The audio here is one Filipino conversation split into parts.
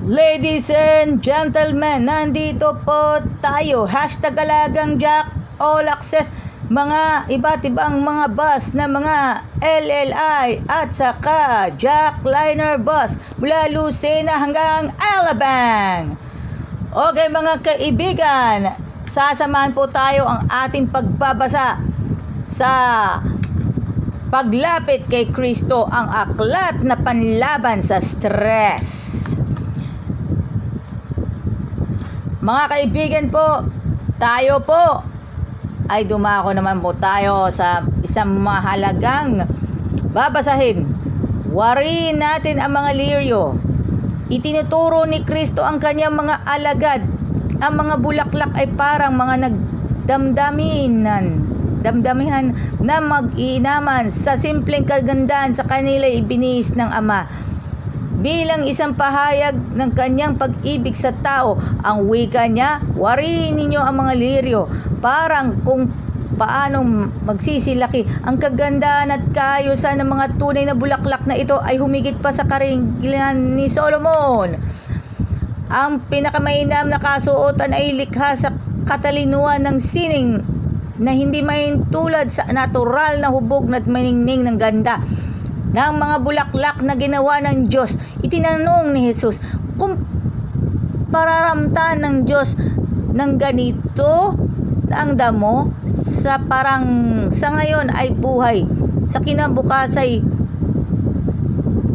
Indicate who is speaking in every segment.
Speaker 1: Ladies and gentlemen, nandito po tayo. #Alagang Jack, all access, mga iba't ibang mga bus na mga LLI at saka Jackliner bus mula Lucena hanggang Alabang. Okay mga kaibigan, sasamahan po tayo ang ating pagbabasa sa Paglapit kay Kristo, ang aklat na panlaban sa stress. Mga kaibigan po, tayo po ay dumako naman po tayo sa isang mahalagang babasahin. Wariin natin ang mga liryo. Itinuturo ni Kristo ang kanyang mga alagad. Ang mga bulaklak ay parang mga damdamihan na mag-iinaman sa simpleng kagandahan sa kanila ibinihis ng Ama. Bilang isang pahayag ng kanyang pag-ibig sa tao, ang wika niya, wariin ninyo ang mga liryo, parang kung paano magsisilaki. Ang kagandahan at kaayusan ng mga tunay na bulaklak na ito ay humigit pa sa karinglan ni Solomon. Ang pinakamainam na kasuotan ay likha sa katalinuhan ng sining na hindi mahintulad sa natural na hubog na maningning ng ganda ng mga bulaklak na ginawa ng Diyos. Itinanong ni Jesus kung pararamtan ng Diyos ng ganito ang damo sa ngayon ay buhay, sa kinabukas ay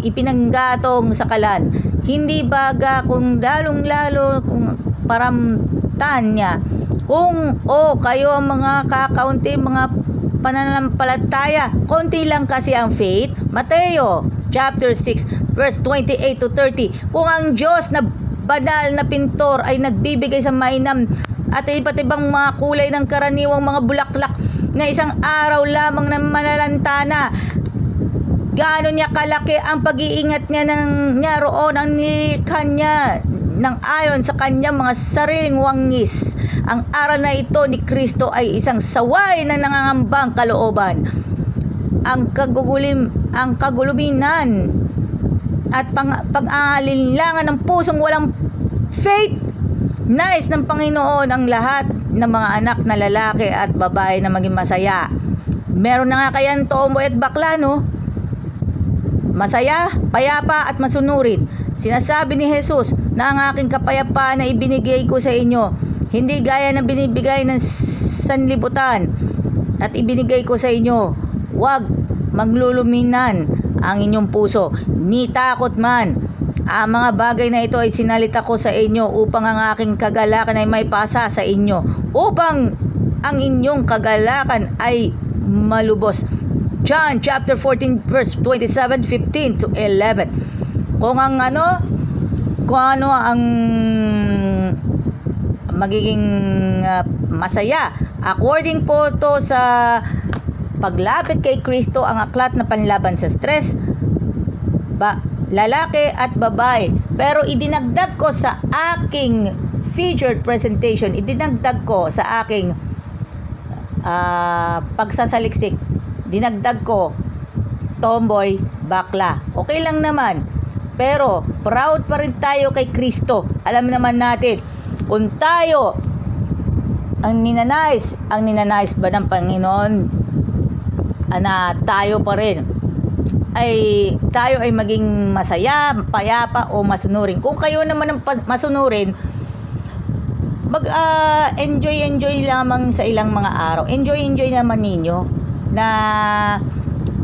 Speaker 1: ipinanggatong sa kalan. Hindi baga kung lalong-lalo kung paramtan niya, kung kayo ang mga kakaunti mga pananampalataya, konti lang kasi ang faith. Mateo chapter 6 verse 28 to 30. Kung ang Diyos na banal na pintor ay nagbibigay sa mainam at iba't ibang mga kulay ng karaniwang mga bulaklak na isang araw lamang na manalantana, gaano niya kalaki ang pag-iingat niya roon ang nilikha niya ng ayon sa kanyang mga sariling wangis. Ang aral na ito ni Kristo ay isang saway na nangangambang kalooban. Ang kaguluminan at pag-aalinlangan ng pusong walang faith. Nais ng Panginoon ang lahat ng mga anak na lalaki at babae na maging masaya. Meron na nga kayang tomboy at bakla, no? Masaya, payapa at masunurin. Sinasabi ni Jesus na ang aking kapayapaan na ibinigay ko sa inyo, hindi gaya na binibigay ng sanlibutan, at ibinigay ko sa inyo. Huwag magluluminan ang inyong puso, ni takot man. Ang mga bagay na ito ay sinalita ko sa inyo upang ang aking kagalakan ay may pasa sa inyo, upang ang inyong kagalakan ay malubos. John chapter 14 verse 27, 15 to 11. Kung ano ang magiging masaya, according po to sa Paglapit kay Kristo, ang aklat na panlaban sa stress, lalaki at babae. Pero idinagdag ko sa aking featured presentation, idinagdag ko sa aking pagsasaliksik, dinagdag ko tomboy, bakla. Okay lang naman. Pero proud pa rin tayo kay Kristo. Alam naman natin, kung tayo ang ninanais ba ng Panginoon na tayo pa rin tayo ay maging masaya, payapa o masunurin. Kung kayo naman ang masunurin, enjoy lamang sa ilang mga araw. Enjoy naman ninyo na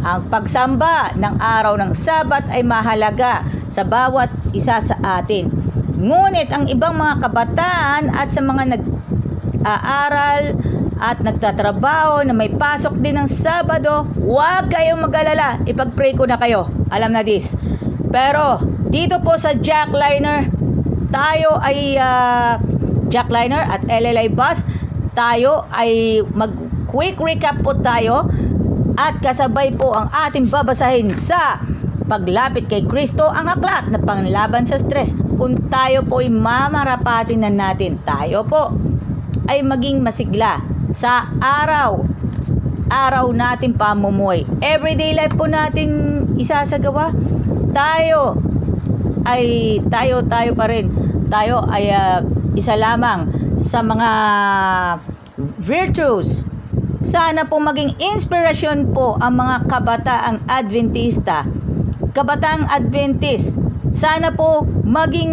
Speaker 1: ang pagsamba ng araw ng Sabat ay mahalaga sa bawat isa sa atin. Ngunit ang ibang mga kabataan at sa mga nag-aaral at nagtatrabaho na may pasok din ng Sabado, huwag kayong mag-alala, ipag-pray ko na kayo. Alam na this. Pero dito po sa Jackliner, tayo ay Jackliner at LLI bus, tayo ay mag-quick recap po tayo at kasabay po ang ating babasahin sa Paglapit kay Kristo, ang aklat na panlaban sa stress. Kung tayo po ay mamarapatin na natin, tayo po ay maging masigla sa araw natin pamumuhay. Everyday life po natin isasagawa. Tayo ay tayo pa rin. Tayo ay isa lamang sa mga virtues. Sana po maging inspirasyon po ang mga kabataang Adventista. Kabataang Adventist, sana po maging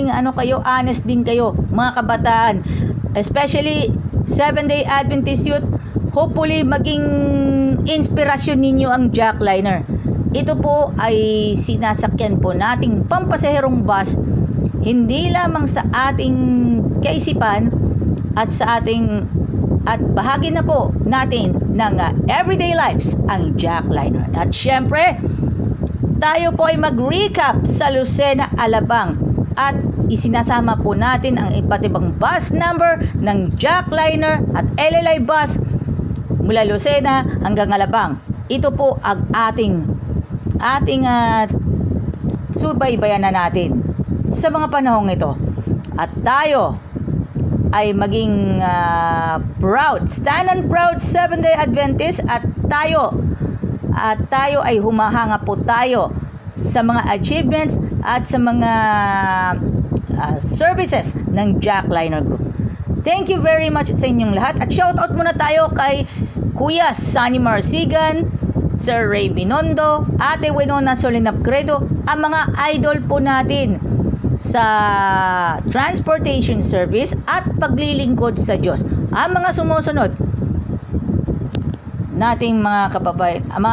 Speaker 1: ano kayo, honest din kayo mga kabataan, especially 7-day Adventist youth. Hopefully maging inspirasyon ninyo ang jackliner. Ito po ay sinasakyan po nating pampasaherong bus, hindi lamang sa ating kaisipan at sa ating bahagi na po natin ng everyday lives ang jackliner. At syempre, tayo po ay mag-recap sa Lucena, Alabang at isinasama po natin ang iba't ibang bus number ng jackliner at LLI bus mula Lucena hanggang Alabang. Ito po ang ating subaybayan na natin sa mga panahong ito. At tayo ay maging proud, stand and proud 7-day Adventist, at tayo ay humahanga po tayo sa mga achievements at sa mga services ng Jackliner Group. Thank you very much sa inyong lahat, at shoutout muna tayo kay Kuya Sunny Marsigan, Sir Ray Binondo, Ate Winona Solinapcredo, ang mga idol po natin sa transportation service at paglilingkod sa Diyos. Ang mga sumusunod nating mga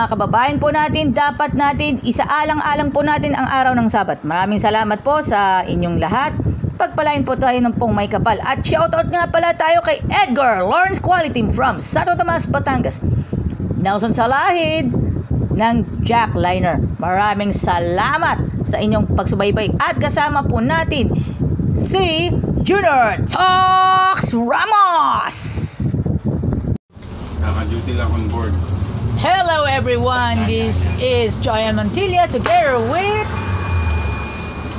Speaker 1: kababayan po natin, dapat natin isaalang-alang po natin ang araw ng Sabat. Maraming salamat po sa inyong lahat. Pagpalain po tayo ng pong may kapal. At shoutout nga pala tayo kay Edgar Lawrence Quality from Santo Tomas, Batangas. Nelson Salahid ng Jackliner. Maraming salamat sa inyong pagsubaybay, at kasama po natin si Junior Talks Ramos.
Speaker 2: Naka-duty lang on board.
Speaker 1: Hello everyone, this is Joyan Montilla together with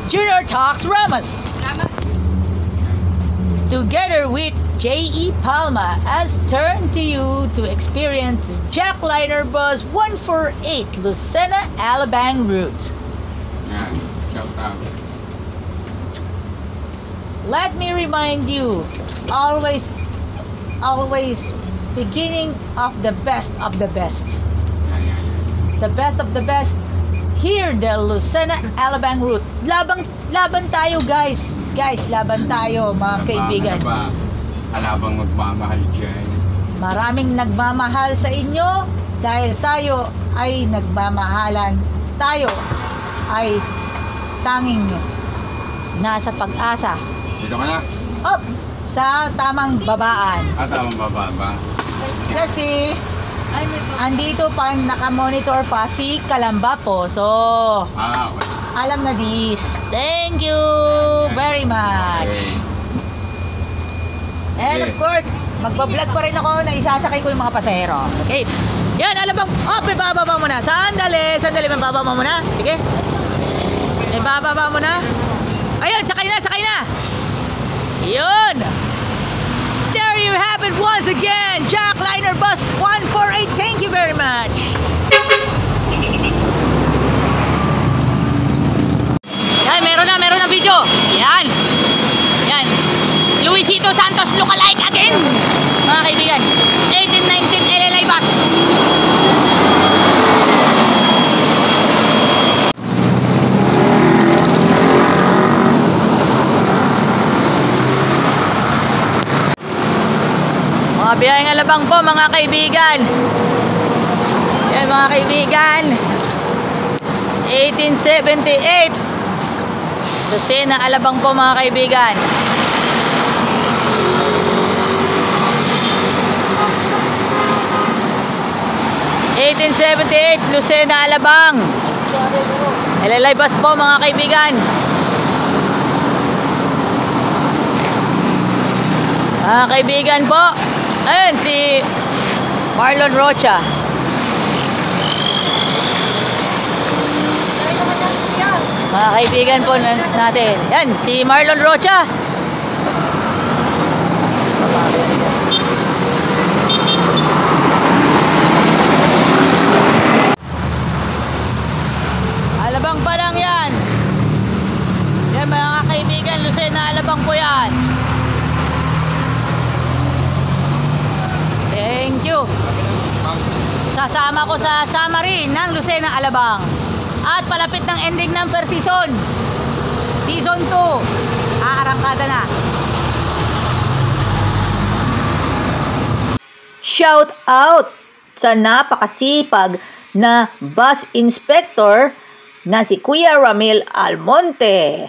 Speaker 1: Junior Talks Ramos. Together with J.E. Palma, as turn to you to experience Jackliner Bus 148 Lucena Alabang route.
Speaker 2: Yan, shout out.
Speaker 1: Let me remind you, always beginning of the best of the best. The best of the best. Here, the Lucena Alabang route. Laban tayo, guys. Laban tayo, mga kaibigan.
Speaker 2: Alabang magmamahal dyan.
Speaker 1: Maraming nagmamahal sa inyo dahil tayo ay nagmamahalan. Tayo ay tanging nasa pag-asa.
Speaker 2: Dito ka na?
Speaker 1: Up! Sa tamang babaan.
Speaker 2: Tamang baba ba?
Speaker 1: Kasi andito pa, nakamonitor pa si Kalamba Poso.
Speaker 2: Okay.
Speaker 1: Alam na this. Thank you very much. And of course, magbablog pa rin ako na isasakay ko yung mga pasahero. Okay? Yan, Alabang. Ibababa mo na. Sandali, mababa mo muna. Sige. Ibababa mo na. Ayun, sakay na. Yun. There you have it once again. Jackliner Bus 148. Thank you very much. Yan, meron na video. Yan. Luisito Santos lookalike again, mga kaibigan. 1819 LLI bus. Mga biyaheng Alabang po, mga kaibigan. Yan, mga kaibigan, 1878 Lucena Alabang po, mga kaibigan. Lucena Alabang LLI bus po, mga kaibigan. Mga kaibigan po, ayun si Marlon Rocha. Mga kaibigan po natin, yan si Marlon Rocha. Alabang pa lang yan. Yan mga kaibigan, Lucena Alabang po yan. Thank you. Sasama ko sa summary ng Lucena Alabang. At palapit ng ending ng per season. Season 2. Aarangkada na. Shout out sa napakasipag na bus inspector na si Kuya Ramil Almonte.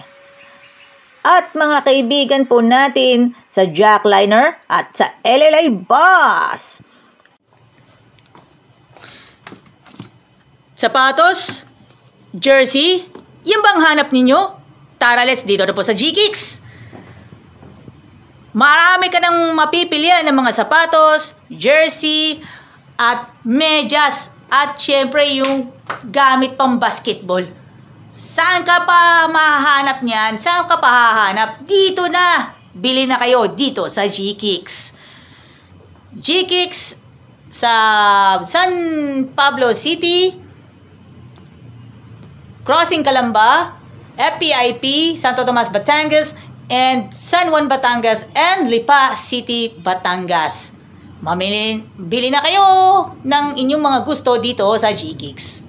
Speaker 1: At mga kaibigan po natin sa Jackliner at sa LLA Bus. Sapatos, jersey, yung bang hanap ninyo? Tara, let's dito na po sa G-Kicks. Marami ka nang mapipilian ng mga sapatos, jersey, at medyas. At syempre yung gamit pang basketball. Saan ka pa mahahanap niyan? Saan ka pa hahanap? Dito na! Bili na kayo dito sa G-Kicks. G-Kicks sa San Pablo City, Crossing Calamba, FPIP, Santo Tomas, Batangas, and San Juan, Batangas, and Lipa City, Batangas. Bili na kayo ng inyong mga gusto dito sa G-Kicks.